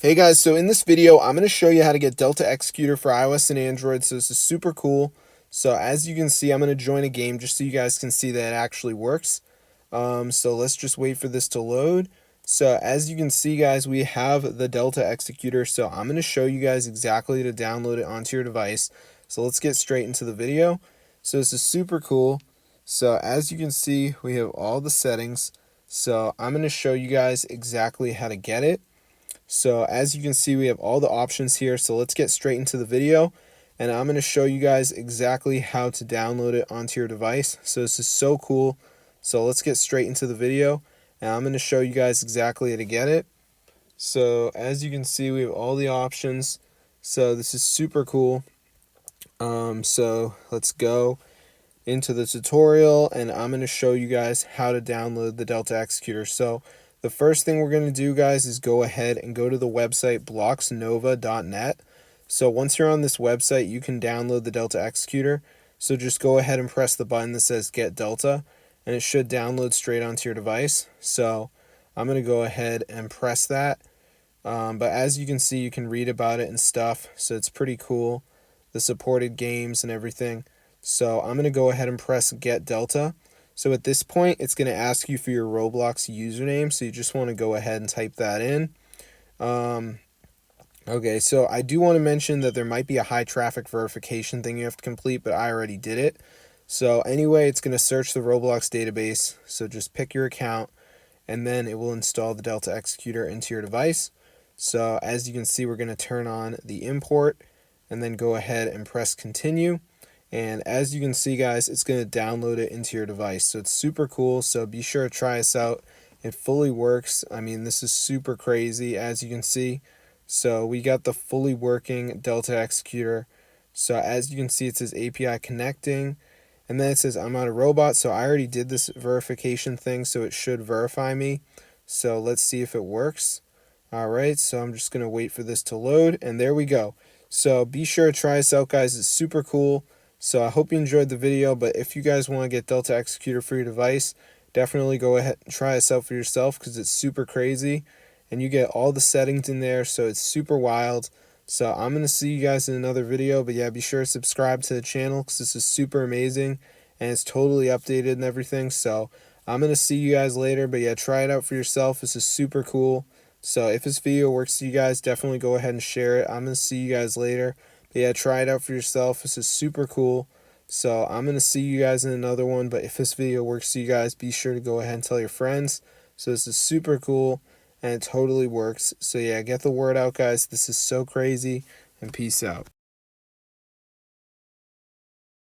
Hey guys, so in this video, I'm going to show you how to get Delta Executor for iOS and Android. So this is super cool. So as you can see, I'm going to join a game just so you guys can see that it actually works. So let's just wait for this to load. So as you can see, guys, we have the Delta Executor. So I'm going to show you guys exactly to download it onto your device. So let's get straight into the video. So this is super cool. So as you can see, we have all the settings. So I'm going to show you guys exactly how to get it. So as you can see, we have all the options here. So let's get straight into the video, and I'm going to show you guys exactly how to download it onto your device. So this is so cool. So let's get straight into the video, and I'm going to show you guys exactly how to get it. So as you can see, we have all the options. So this is super cool. So let's go into the tutorial, and I'm going to show you guys how to download the Delta Executor. So the first thing we're going to do, guys, is go ahead and go to the website blocksnova.net. So once you're on this website, you can download the Delta Executor. So just go ahead and press the button that says Get Delta, and it should download straight onto your device. So I'm going to go ahead and press that. But as you can see, you can read about it and stuff. So it's pretty cool, the supported games and everything. So I'm going to go ahead and press Get Delta. So at this point, it's going to ask you for your Roblox username. So you just want to go ahead and type that in. Okay, so I do want to mention that there might be a high traffic verification thing you have to complete, but I already did it. So anyway, it's going to search the Roblox database. So just pick your account, and then it will install the Delta Executor into your device. So as you can see, we're going to turn on the import and then go ahead and press continue. And as you can see, guys, it's going to download it into your device. So it's super cool. So be sure to try this out. It fully works. I mean, this is super crazy, as you can see. So we got the fully working Delta Executor. So as you can see, it says API connecting. And then it says I'm not a robot. So I already did this verification thing, so it should verify me. So let's see if it works. All right, so I'm just going to wait for this to load. And there we go. So be sure to try this out, guys. It's super cool. So I hope you enjoyed the video, but if you guys want to get Delta Executor for your device, definitely go ahead and try this out for yourself because it's super crazy. And you get all the settings in there, so it's super wild. So I'm going to see you guys in another video, but yeah, be sure to subscribe to the channel because this is super amazing and it's totally updated and everything. So I'm going to see you guys later, but yeah, try it out for yourself. This is super cool. So if this video works for you guys, definitely go ahead and share it. I'm going to see you guys later. But yeah, try it out for yourself. This is super cool. So I'm going to see you guys in another one. But if this video works for you guys, be sure to go ahead and tell your friends. So this is super cool and it totally works. So yeah, get the word out, guys. This is so crazy, and peace out.